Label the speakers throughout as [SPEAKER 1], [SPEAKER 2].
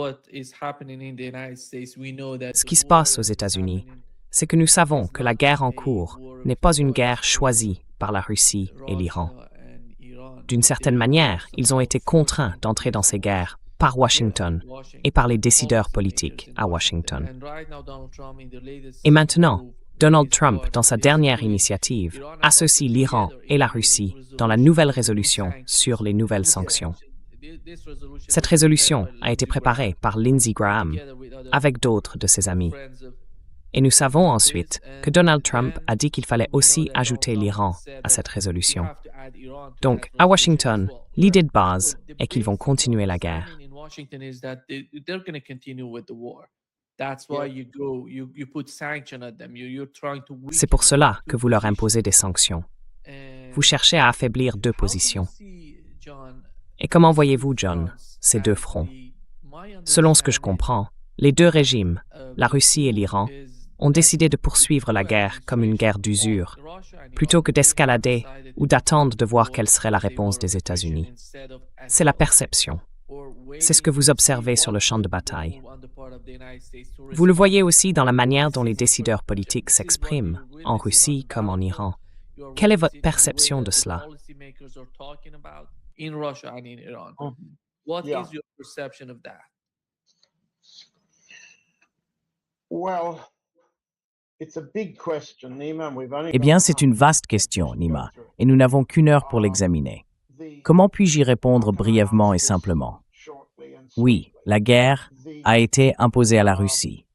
[SPEAKER 1] Ce qui se passe aux États-Unis, c'est que nous savons que la guerre en cours n'est pas une guerre choisie par la Russie et l'Iran. D'une certaine manière, ils ont été contraints d'entrer dans ces guerres par Washington et par les décideurs politiques à Washington. Et maintenant, Donald Trump, dans sa dernière initiative, associe l'Iran et la Russie dans la nouvelle résolution sur les nouvelles sanctions. Cette résolution a été préparée par Lindsey Graham avec d'autres de ses amis. Et nous savons ensuite que Donald Trump a dit qu'il fallait aussi ajouter l'Iran à cette résolution. Donc, à Washington, l'idée de base est qu'ils vont continuer la guerre. C'est pour cela que vous leur imposez des sanctions. Vous cherchez à affaiblir deux positions. Et comment voyez-vous, John, ces deux fronts? Selon ce que je comprends, les deux régimes, la Russie et l'Iran, ont décidé de poursuivre la guerre comme une guerre d'usure, plutôt que d'escalader ou d'attendre de voir quelle serait la réponse des États-Unis. C'est la perception. C'est ce que vous observez sur le champ de bataille. Vous le voyez aussi dans la manière dont les décideurs politiques s'expriment, en Russie comme en Iran. Quelle est votre perception de cela?
[SPEAKER 2] Yeah. Well, it's a big question, Nima, and we've only
[SPEAKER 3] Eh bien, c'est une vaste question, Nima, et nous n'avons qu'une heure pour l'examiner. Comment puis-je y répondre brièvement et simplement? Oui, la guerre a été imposée à la Russie.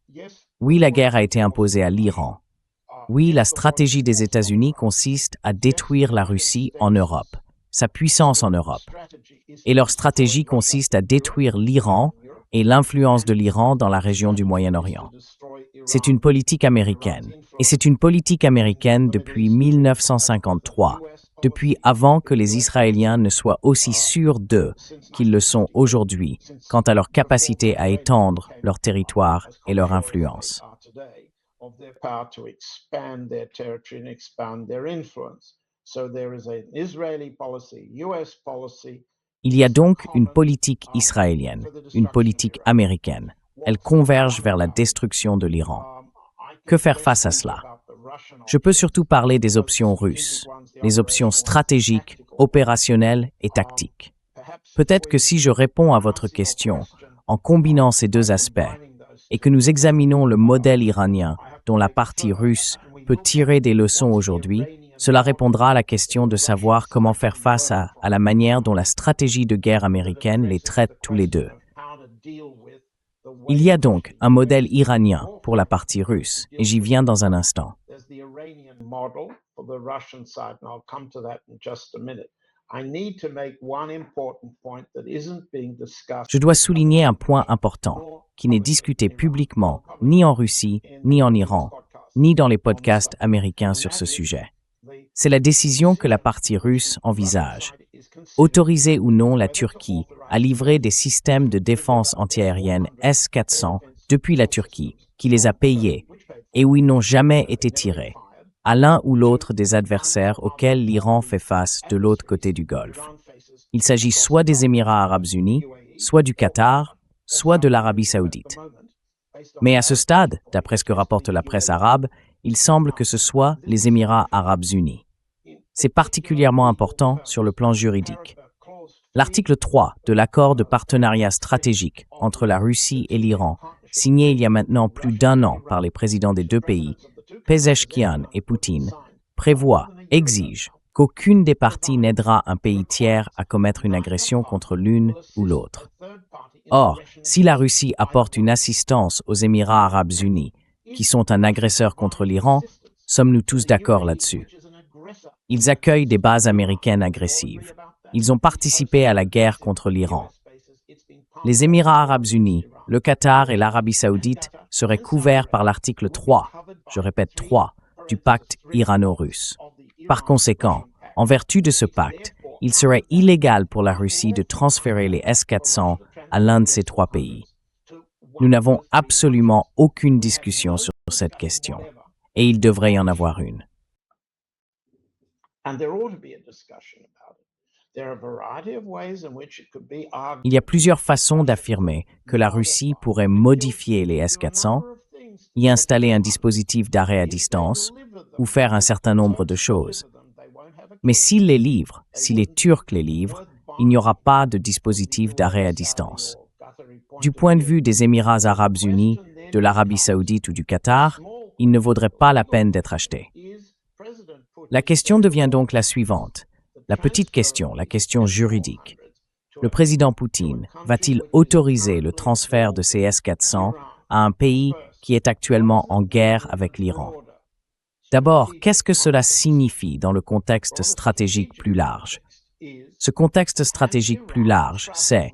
[SPEAKER 3] Oui, la guerre a été imposée à l'Iran. Oui, la stratégie des États-Unis consiste à détruire la Russie en Europe, sa puissance en Europe. Et leur stratégie consiste à détruire l'Iran et l'influence de l'Iran dans la région du Moyen-Orient. C'est une politique américaine, et c'est une politique américaine depuis 1953, depuis avant que les Israéliens ne soient aussi sûrs d'eux qu'ils le sont aujourd'hui quant à leur capacité à étendre leur territoire et leur influence. Il y a donc une politique israélienne, une politique américaine. Elles convergent vers la destruction de l'Iran. Que faire face à cela? Je peux surtout parler des options russes, les options stratégiques, opérationnelles et tactiques. Peut-être que si je réponds à votre question en combinant ces deux aspects et que nous examinons le modèle iranien dont la partie russe peut tirer des leçons aujourd'hui, cela répondra à la question de savoir comment faire face à la manière dont la stratégie de guerre américaine les traite tous les deux. Il y a donc un modèle iranien pour la partie russe, et j'y viens dans un instant. Je dois souligner un point important, qui n'est discuté publiquement ni en Russie, ni en Iran, ni dans les podcasts américains sur ce sujet. C'est la décision que la partie russe envisage. Autoriser ou non la Turquie à livrer des systèmes de défense antiaérienne S-400 depuis la Turquie, qui les a payés, et où ils n'ont jamais été tirés, à l'un ou l'autre des adversaires auxquels l'Iran fait face de l'autre côté du Golfe. Il s'agit soit des Émirats arabes unis, soit du Qatar, soit de l'Arabie saoudite. Mais à ce stade, d'après ce que rapporte la presse arabe, il semble que ce soit les Émirats arabes unis. C'est particulièrement important sur le plan juridique. L'article 3 de l'accord de partenariat stratégique entre la Russie et l'Iran, signé il y a maintenant plus d'un an par les présidents des deux pays, Pezeshkian et Poutine, prévoit, exige qu'aucune des parties n'aidera un pays tiers à commettre une agression contre l'une ou l'autre. Or, si la Russie apporte une assistance aux Émirats arabes unis, qui sont un agresseur contre l'Iran, sommes-nous tous d'accord là-dessus? Ils accueillent des bases américaines agressives. Ils ont participé à la guerre contre l'Iran. Les Émirats arabes unis, le Qatar et l'Arabie saoudite seraient couverts par l'article 3, je répète 3, du pacte irano-russe. Par conséquent, en vertu de ce pacte, il serait illégal pour la Russie de transférer les S-400 à l'un de ces trois pays. Nous n'avons absolument aucune discussion sur cette question, et il devrait y en avoir une.
[SPEAKER 2] And there ought to be a discussion about it.
[SPEAKER 3] Il y a plusieurs façons d'affirmer que la Russie pourrait modifier les S-400, y installer un dispositif d'arrêt à distance ou faire un certain nombre de choses. Mais s'ils les livrent, si les Turcs les livrent, il n'y aura pas de dispositif d'arrêt à distance. Du point de vue des Émirats arabes unis, de l'Arabie saoudite ou du Qatar, il ne vaudrait pas la peine d'être acheté. La question devient donc la suivante. La petite question, la question juridique. Le président Poutine va-t-il autoriser le transfert de ces S-400 à un pays qui est actuellement en guerre avec l'Iran? D'abord, qu'est-ce que cela signifie dans le contexte stratégique plus large? Ce contexte stratégique plus large, c'est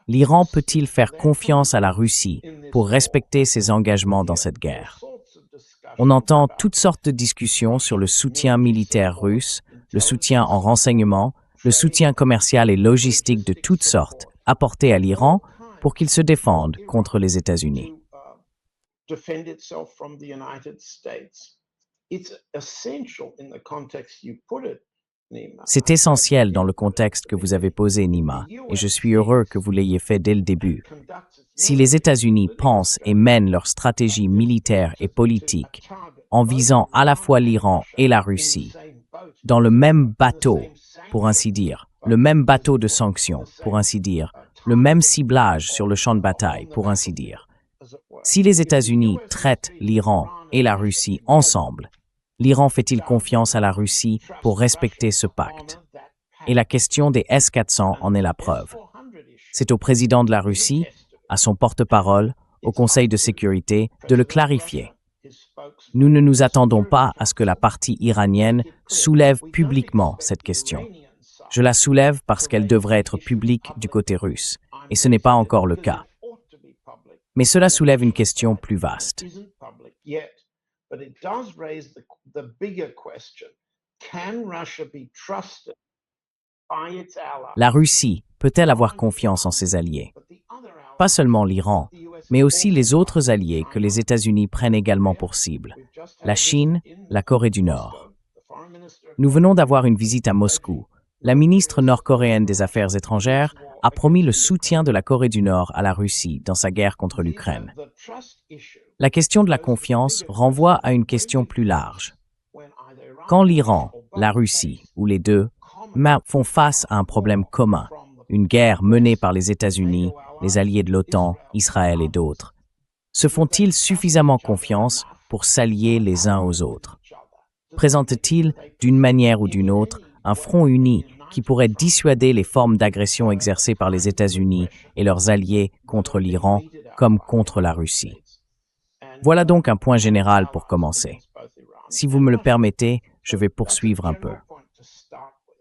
[SPEAKER 3] l'Iran peut-il faire confiance à la Russie pour respecter ses engagements dans cette guerre? On entend toutes sortes de discussions sur le soutien militaire russe, le soutien en renseignement, le soutien commercial et logistique de toutes sortes apporté à l'Iran pour qu'il se défende contre les États-Unis. C'est essentiel dans le contexte que vous avez posé, Nima, et je suis heureux que vous l'ayez fait dès le début. Si les États-Unis pensent et mènent leur stratégie militaire et politique en visant à la fois l'Iran et la Russie, dans le même bateau, pour ainsi dire, le même bateau de sanctions, pour ainsi dire, le même ciblage sur le champ de bataille, pour ainsi dire. Si les États-Unis traitent l'Iran et la Russie ensemble, l'Iran fait-il confiance à la Russie pour respecter ce pacte? Et la question des S-400 en est la preuve. C'est au président de la Russie, à son porte-parole, au Conseil de sécurité, de le clarifier. Nous ne nous attendons pas à ce que la partie iranienne soulève publiquement cette question. Je la soulève parce qu'elle devrait être publique du côté russe, et ce n'est pas encore le cas. Mais cela soulève une question plus vaste. La Russie peut-elle avoir confiance en ses alliés? Pas seulement l'Iran, mais aussi les autres alliés que les États-Unis prennent également pour cible, la Chine, la Corée du Nord. Nous venons d'avoir une visite à Moscou. La ministre nord-coréenne des Affaires étrangères a promis le soutien de la Corée du Nord à la Russie dans sa guerre contre l'Ukraine. La question de la confiance renvoie à une question plus large. Quand l'Iran, la Russie ou les deux font face à un problème commun, une guerre menée par les États-Unis, les alliés de l'OTAN, Israël et d'autres, se font-ils suffisamment confiance pour s'allier les uns aux autres? Présentent-ils, d'une manière ou d'une autre, un front uni qui pourrait dissuader les formes d'agression exercées par les États-Unis et leurs alliés contre l'Iran comme contre la Russie? Voilà donc un point général pour commencer. Si vous me le permettez, je vais poursuivre un peu.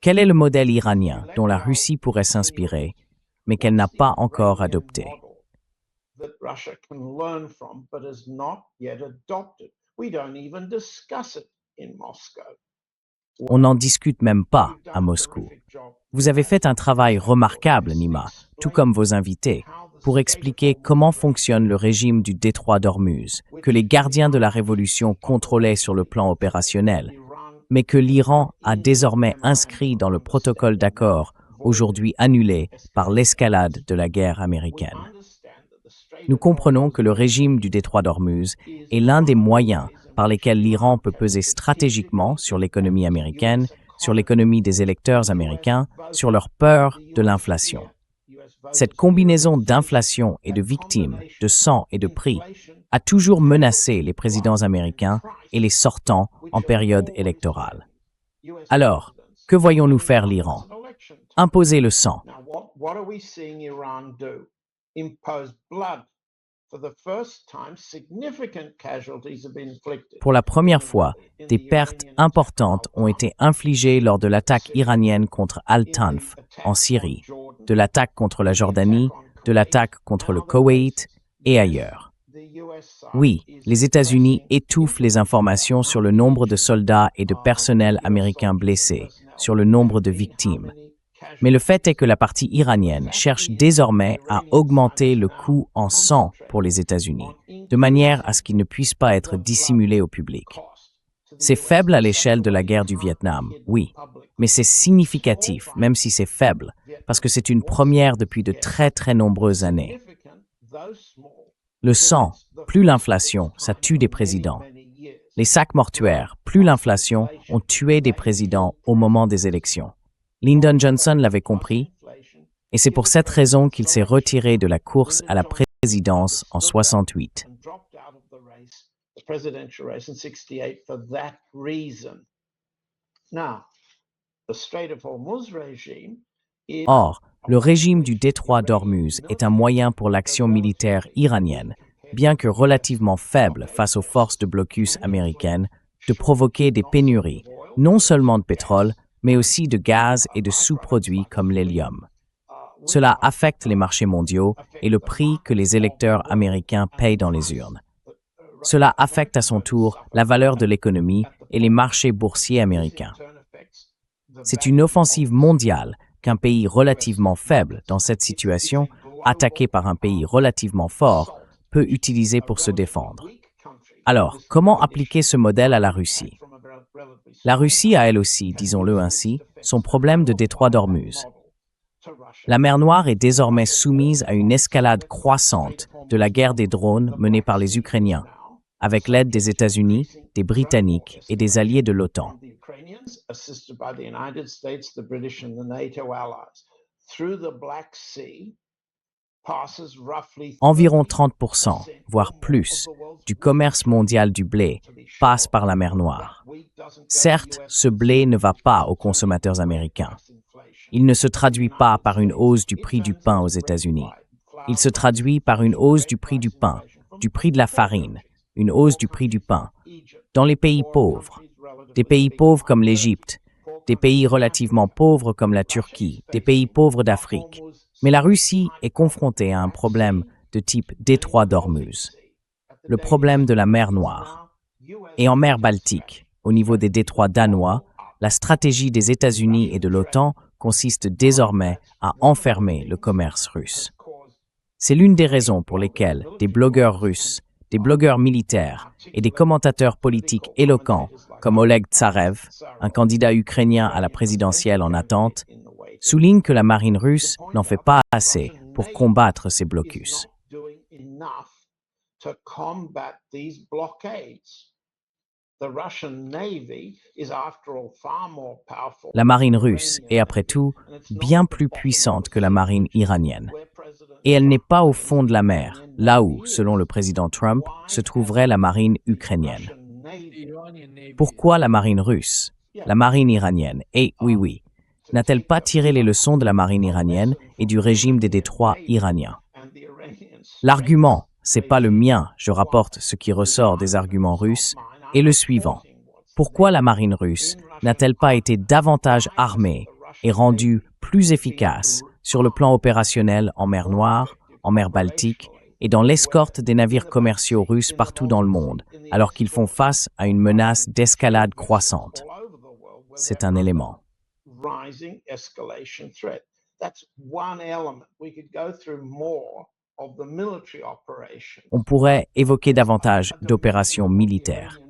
[SPEAKER 3] Quel est le modèle iranien dont la Russie pourrait s'inspirer, mais qu'elle n'a pas encore adopté? On n'en discute même pas à Moscou. Vous avez fait un travail remarquable, Nima, tout comme vos invités, pour expliquer comment fonctionne le régime du détroit d'Ormuz, que les gardiens de la révolution contrôlaient sur le plan opérationnel, mais que l'Iran a désormais inscrit dans le protocole d'accord, aujourd'hui annulé par l'escalade de la guerre américaine. Nous comprenons que le régime du détroit d'Ormuz est l'un des moyens par lesquels l'Iran peut peser stratégiquement sur l'économie américaine, sur l'économie des électeurs américains, sur leur peur de l'inflation. Cette combinaison d'inflation et de victimes, de sang et de prix, a toujours menacé les présidents américains et les sortants en période électorale. Alors, que voyons-nous faire l'Iran? Imposer le sang. Pour la première fois, des pertes importantes ont été infligées lors de l'attaque iranienne contre Al-Tanf en Syrie, de l'attaque contre la Jordanie, de l'attaque contre le Koweït et ailleurs. Oui, les États-Unis étouffent les informations sur le nombre de soldats et de personnels américains blessés, sur le nombre de victimes. Mais le fait est que la partie iranienne cherche désormais à augmenter le coût en sang pour les États-Unis, de manière à ce qu'il ne puisse pas être dissimulé au public. C'est faible à l'échelle de la guerre du Vietnam, oui, Mais c'est significatif, même si c'est faible, parce que c'est une première depuis de très très nombreuses années. Le sang, plus l'inflation, ça tue des présidents. Les sacs mortuaires, plus l'inflation, ont tué des présidents au moment des élections. Lyndon Johnson l'avait compris, et c'est pour cette raison qu'il s'est retiré de la course à la présidence en 68. Or, le régime du détroit d'Ormuz est un moyen pour l'action militaire iranienne, bien que relativement faible face aux forces de blocus américaines, de provoquer des pénuries, non seulement de pétrole, mais aussi de gaz et de sous-produits comme l'hélium. Cela affecte les marchés mondiaux et le prix que les électeurs américains payent dans les urnes. Cela affecte à son tour la valeur de l'économie et les marchés boursiers américains. C'est une offensive mondiale qu'un pays relativement faible dans cette situation, attaqué par un pays relativement fort, peut utiliser pour se défendre. Alors, comment appliquer ce modèle à la Russie? La Russie a elle aussi, disons-le ainsi, son problème de détroit d'Ormuz. La mer Noire est désormais soumise à une escalade croissante de la guerre des drones menée par les Ukrainiens, avec l'aide des États-Unis, des Britanniques et des alliés de l'OTAN. Environ 30%, voire plus, du commerce mondial du blé passe par la mer Noire. Certes, ce blé ne va pas aux consommateurs américains. Il ne se traduit pas par une hausse du prix du pain aux États-Unis. Il se traduit par une hausse du prix du pain, du prix de la farine, une hausse du prix du pain. Dans les pays pauvres, des pays pauvres comme l'Égypte, des pays relativement pauvres comme la Turquie, des pays pauvres d'Afrique. Mais la Russie est confrontée à un problème de type détroit d'Ormuz, le problème de la mer Noire. Et en mer Baltique, au niveau des détroits danois, la stratégie des États-Unis et de l'OTAN consiste désormais à enfermer le commerce russe. C'est l'une des raisons pour lesquelles des blogueurs russes, des blogueurs militaires et des commentateurs politiques éloquents comme Oleg Tsarev, un candidat ukrainien à la présidentielle en attente, soulignent que la marine russe n'en fait pas assez pour combattre ces blocus. La marine russe est, après tout, bien plus puissante que la marine iranienne. Et elle n'est pas au fond de la mer, là où, selon le président Trump, se trouverait la marine ukrainienne. Pourquoi la marine russe, la marine iranienne et, oui, n'a-t-elle pas tiré les leçons de la marine iranienne et du régime des détroits iraniens? L'argument, c'est pas le mien, je rapporte ce qui ressort des arguments russes, est le suivant. Pourquoi la marine russe n'a-t-elle pas été davantage armée et rendue plus efficace sur le plan opérationnel en mer Noire, en mer Baltique et dans l'escorte des navires commerciaux russes partout dans le monde, alors qu'ils font face à une menace d'escalade croissante? C'est un élément. On pourrait évoquer davantage d'opérations militaires.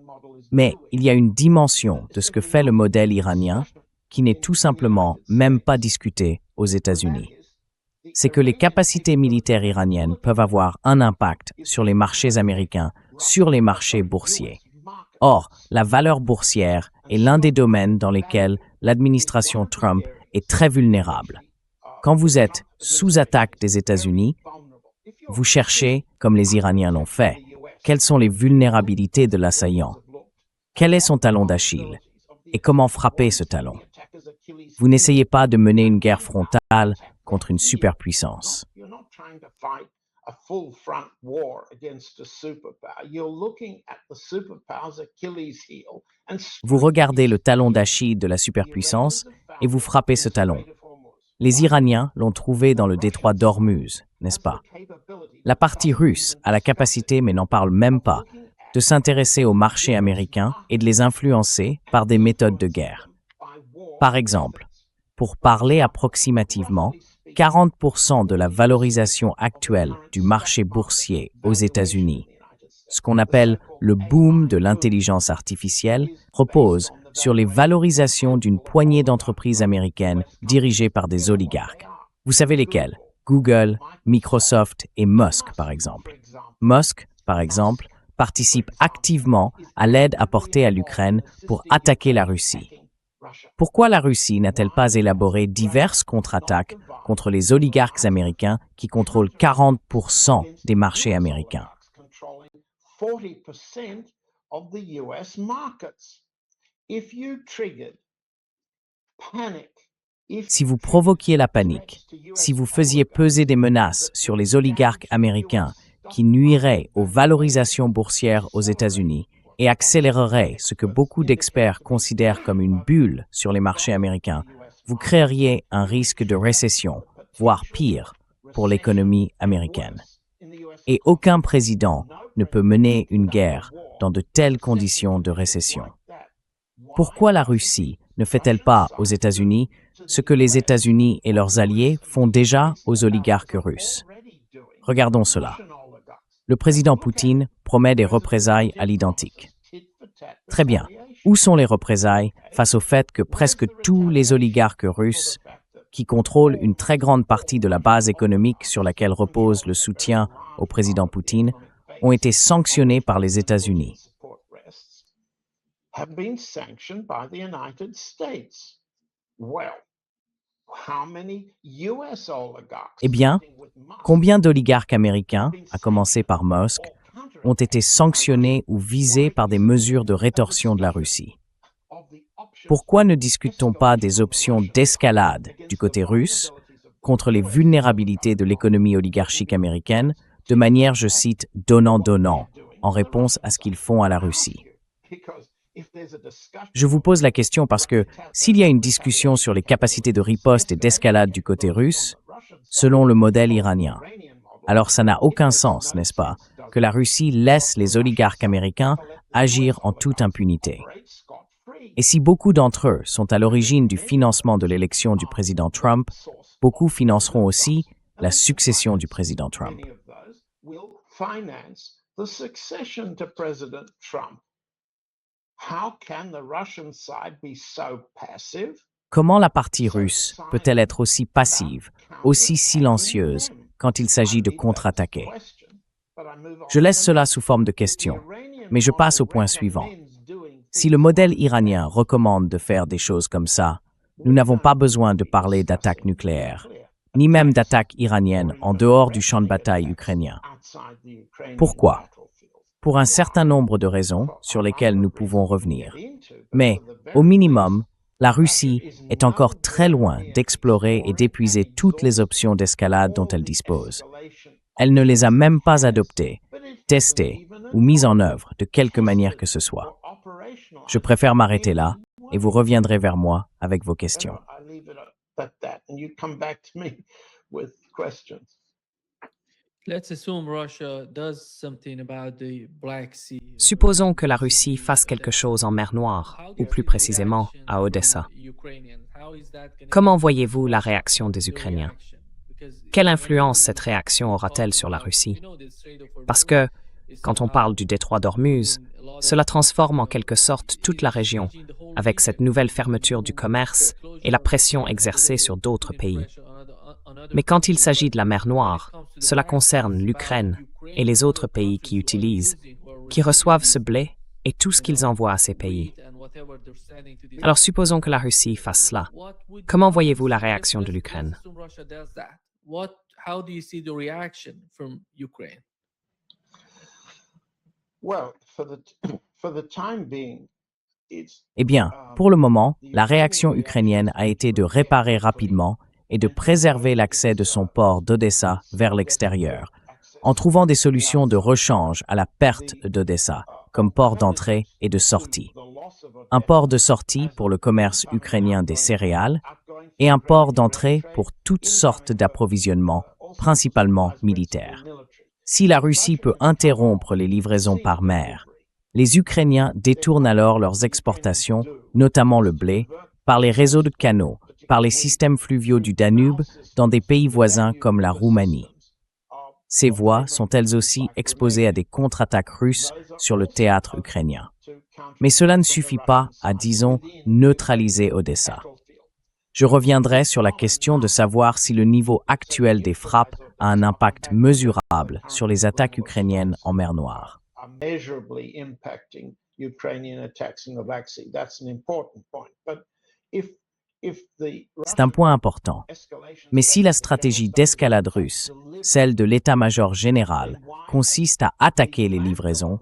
[SPEAKER 3] Mais il y a une dimension de ce que fait le modèle iranien qui n'est tout simplement même pas discutée aux États-Unis. C'est que les capacités militaires iraniennes peuvent avoir un impact sur les marchés américains, sur les marchés boursiers. Or, la valeur boursière est l'un des domaines dans lesquels l'administration Trump est très vulnérable. Quand vous êtes sous attaque des États-Unis, vous cherchez, comme les Iraniens l'ont fait, quelles sont les vulnérabilités de l'assaillant. Quel est son talon d'Achille? Et comment frapper ce talon? Vous n'essayez pas de mener une guerre frontale contre une superpuissance. Vous regardez le talon d'Achille de la superpuissance et vous frappez ce talon. Les Iraniens l'ont trouvé dans le détroit d'Ormuz, n'est-ce pas? La partie russe a la capacité, mais n'en parle même pas, de s'intéresser aux marchés américains et de les influencer par des méthodes de guerre. Par exemple, pour parler approximativement, 40% de la valorisation actuelle du marché boursier aux États-Unis, ce qu'on appelle le boom de l'intelligence artificielle, repose sur les valorisations d'une poignée d'entreprises américaines dirigées par des oligarques. Vous savez lesquelles? Google, Microsoft et Musk, par exemple. Musk, par exemple, participe activement à l'aide apportée à l'Ukraine pour attaquer la Russie. Pourquoi la Russie n'a-t-elle pas élaboré diverses contre-attaques contre les oligarques américains qui contrôlent 40% des marchés américains? Si vous provoquiez la panique, si vous faisiez peser des menaces sur les oligarques américains qui nuiraient aux valorisations boursières aux États-Unis et accéléreraient ce que beaucoup d'experts considèrent comme une bulle sur les marchés américains, vous créeriez un risque de récession, voire pire, pour l'économie américaine. Et aucun président ne peut mener une guerre dans de telles conditions de récession. Pourquoi la Russie ne fait-elle pas aux États-Unis ce que les États-Unis et leurs alliés font déjà aux oligarques russes? Regardons cela. Le président Poutine promet des représailles à l'identique. Très bien. Où sont les représailles face au fait que presque tous les oligarques russes, qui contrôlent une très grande partie de la base économique sur laquelle repose le soutien au président Poutine, ont été sanctionnés par les États-Unis? Eh bien, combien d'oligarques américains, à commencer par Musk, ont été sanctionnés ou visés par des mesures de rétorsion de la Russie? Pourquoi ne discute-t-on pas des options d'escalade du côté russe contre les vulnérabilités de l'économie oligarchique américaine de manière, je cite, donnant-donnant, en réponse à ce qu'ils font à la Russie? Je vous pose la question parce que s'il y a une discussion sur les capacités de riposte et d'escalade du côté russe, selon le modèle iranien, alors ça n'a aucun sens, n'est-ce pas, que la Russie laisse les oligarques américains agir en toute impunité. Et si beaucoup d'entre eux sont à l'origine du financement de l'élection du président Trump, beaucoup financeront aussi la succession du président Trump. Comment la partie russe peut-elle être aussi passive, aussi silencieuse quand il s'agit de contre-attaquer? Je laisse cela sous forme de question, mais je passe au point suivant. Si le modèle iranien recommande de faire des choses comme ça, nous n'avons pas besoin de parler d'attaque nucléaire, ni même d'attaque iranienne en dehors du champ de bataille ukrainien. Pourquoi? Pour un certain nombre de raisons sur lesquelles nous pouvons revenir. Mais, au minimum, la Russie est encore très loin d'explorer et d'épuiser toutes les options d'escalade dont elle dispose. Elle ne les a même pas adoptées, testées ou mises en œuvre de quelque manière que ce soit. Je préfère m'arrêter là et vous reviendrez vers moi avec vos questions.
[SPEAKER 1] Supposons que la Russie fasse quelque chose en mer Noire, ou plus précisément à Odessa. Comment voyez-vous la réaction des Ukrainiens? Quelle influence cette réaction aura-t-elle sur la Russie? Parce que, quand on parle du détroit d'Ormuz, cela transforme en quelque sorte toute la région, avec cette nouvelle fermeture du commerce et la pression exercée sur d'autres pays. Mais quand il s'agit de la mer Noire, cela concerne l'Ukraine et les autres pays qui utilisent, qui reçoivent ce blé et tout ce qu'ils envoient à ces pays. Alors supposons que la Russie fasse cela. Comment voyez-vous la réaction de l'Ukraine?
[SPEAKER 3] Eh bien, pour le moment, la réaction ukrainienne a été de réparer rapidement et de préserver l'accès de son port d'Odessa vers l'extérieur, en trouvant des solutions de rechange à la perte d'Odessa, comme port d'entrée et de sortie. Un port de sortie pour le commerce ukrainien des céréales et un port d'entrée pour toutes sortes d'approvisionnements, principalement militaires. Si la Russie peut interrompre les livraisons par mer, les Ukrainiens détournent alors leurs exportations, notamment le blé, par les réseaux de canaux, par les systèmes fluviaux du Danube dans des pays voisins comme la Roumanie. Ces voies sont elles aussi exposées à des contre-attaques russes sur le théâtre ukrainien. Mais cela ne suffit pas à, disons, neutraliser Odessa. Je reviendrai sur la question de savoir si le niveau actuel des frappes a un impact mesurable sur les attaques ukrainiennes en mer Noire. C'est un point important. Mais si la stratégie d'escalade russe, celle de l'état-major général, consiste à attaquer les livraisons,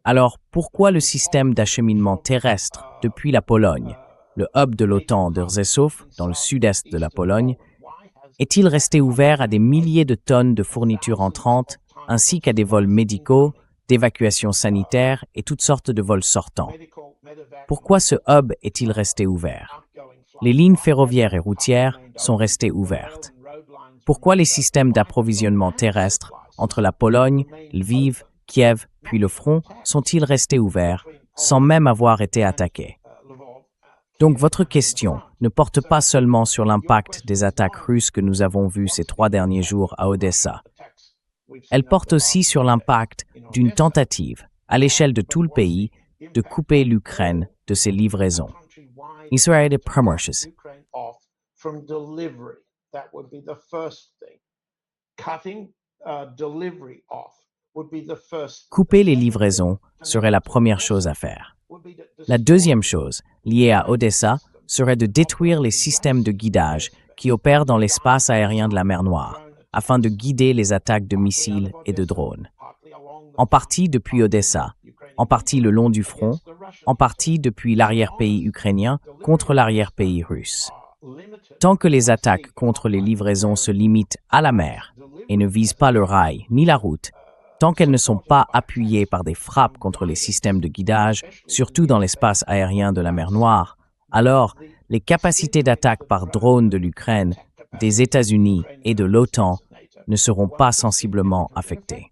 [SPEAKER 3] alors pourquoi le système d'acheminement terrestre depuis la Pologne, le hub de l'OTAN de Rzeszów, dans le sud-est de la Pologne, est-il resté ouvert à des milliers de tonnes de fournitures entrantes, ainsi qu'à des vols médicaux, d'évacuation sanitaire et toutes sortes de vols sortants? Pourquoi ce hub est-il resté ouvert? Les lignes ferroviaires et routières sont restées ouvertes. Pourquoi les systèmes d'approvisionnement terrestre entre la Pologne, Lviv, Kiev, puis le front sont-ils restés ouverts sans même avoir été attaqués? Donc votre question ne porte pas seulement sur l'impact des attaques russes que nous avons vues ces 3 derniers jours à Odessa. Elle porte aussi sur l'impact d'une tentative, à l'échelle de tout le pays, de couper l'Ukraine de ses livraisons. Israël est promotions. Couper les livraisons serait la première chose à faire. La deuxième chose, liée à Odessa, serait de détruire les systèmes de guidage qui opèrent dans l'espace aérien de la mer Noire, afin de guider les attaques de missiles et de drones. En partie depuis Odessa, en partie le long du front, en partie depuis l'arrière-pays ukrainien contre l'arrière-pays russe. Tant que les attaques contre les livraisons se limitent à la mer et ne visent pas le rail ni la route, tant qu'elles ne sont pas appuyées par des frappes contre les systèmes de guidage, surtout dans l'espace aérien de la mer Noire, alors les capacités d'attaque par drone de l'Ukraine, des États-Unis et de l'OTAN ne seront pas sensiblement affectées.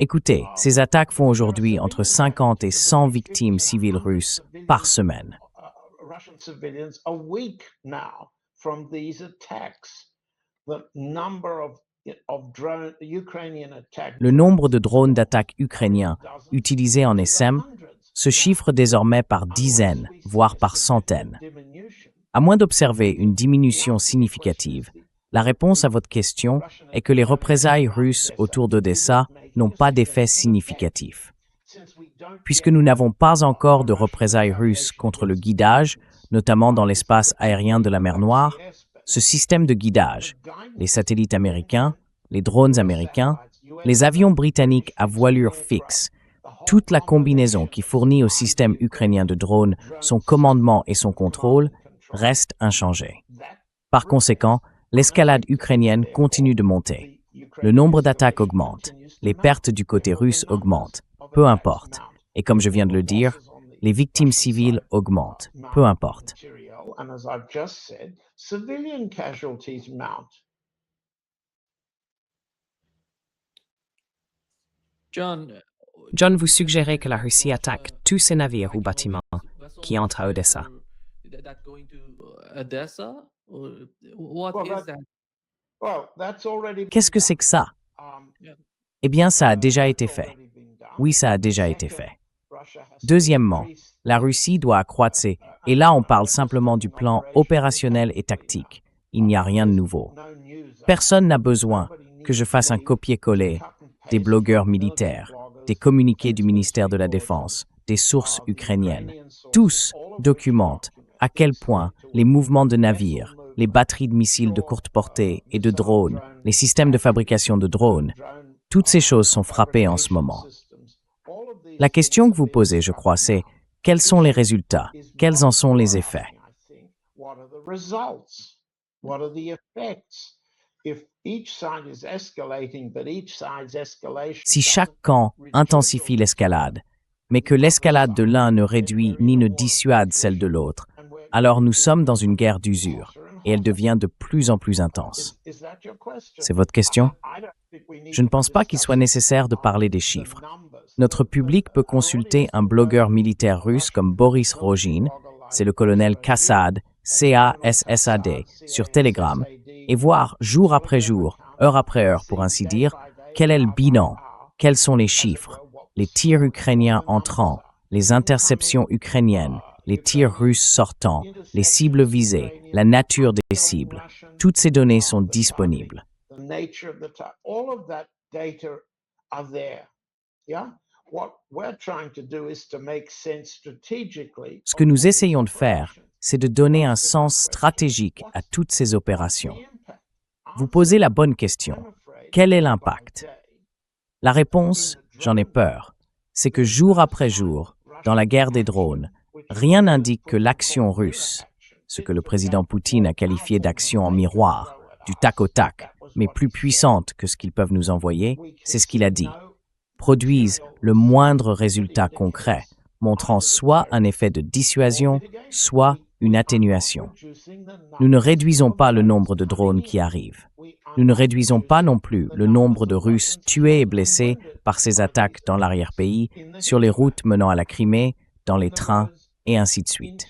[SPEAKER 3] Écoutez, ces attaques font aujourd'hui entre 50 et 100 victimes civiles russes par semaine. Le nombre de drones d'attaque ukrainiens utilisés en SM se chiffre désormais par dizaines, voire par centaines. À moins d'observer une diminution significative, la réponse à votre question est que les représailles russes autour d'Odessa n'ont pas d'effet significatif. Puisque nous n'avons pas encore de représailles russes contre le guidage, notamment dans l'espace aérien de la mer Noire, ce système de guidage, les satellites américains, les drones américains, les avions britanniques à voilure fixe, toute la combinaison qui fournit au système ukrainien de drones son commandement et son contrôle reste inchangée. Par conséquent, l'escalade ukrainienne continue de monter. Le nombre d'attaques augmente, les pertes du côté russe augmentent, peu importe. Et comme je viens de le dire, les victimes civiles augmentent, peu importe.
[SPEAKER 1] John, vous suggérez que la Russie attaque tous ces navires ou bâtiments qui entrent à Odessa.
[SPEAKER 3] Qu'est-ce que c'est que ça? Eh bien, ça a déjà été fait. Oui, ça a déjà été fait. Deuxièmement, la Russie doit accroître ses... Et là, on parle simplement du plan opérationnel et tactique. Il n'y a rien de nouveau. Personne n'a besoin que je fasse un copier-coller des blogueurs militaires, des communiqués du ministère de la Défense, des sources ukrainiennes. Tous documentent à quel point les mouvements de navires, les batteries de missiles de courte portée et de drones, les systèmes de fabrication de drones, toutes ces choses sont frappées en ce moment. La question que vous posez, je crois, c'est quels sont les résultats? Quels en sont les effets? Si chaque camp intensifie l'escalade, mais que l'escalade de l'un ne réduit ni ne dissuade celle de l'autre, alors nous sommes dans une guerre d'usure et elle devient de plus en plus intense. C'est votre question? Je ne pense pas qu'il soit nécessaire de parler des chiffres. Notre public peut consulter un blogueur militaire russe comme Boris Rogin, c'est le colonel Kassad, C-A-S-S-A-D, sur Telegram, et voir jour après jour, heure après heure pour ainsi dire, quel est le bilan, quels sont les chiffres, les tirs ukrainiens entrants, les interceptions ukrainiennes, les tirs russes sortants, les cibles visées, la nature des cibles. Toutes ces données sont disponibles. Ce que nous essayons de faire, c'est de donner un sens stratégique à toutes ces opérations. Vous posez la bonne question. Quel est l'impact? La réponse, j'en ai peur, c'est que jour après jour, dans la guerre des drones, rien n'indique que l'action russe, ce que le président Poutine a qualifié d'action en miroir, du tac au tac, mais plus puissante que ce qu'ils peuvent nous envoyer, c'est ce qu'il a dit, produisent le moindre résultat concret, montrant soit un effet de dissuasion, soit une atténuation. Nous ne réduisons pas le nombre de drones qui arrivent. Nous ne réduisons pas non plus le nombre de Russes tués et blessés par ces attaques dans l'arrière-pays, sur les routes menant à la Crimée, dans les trains, et ainsi de suite.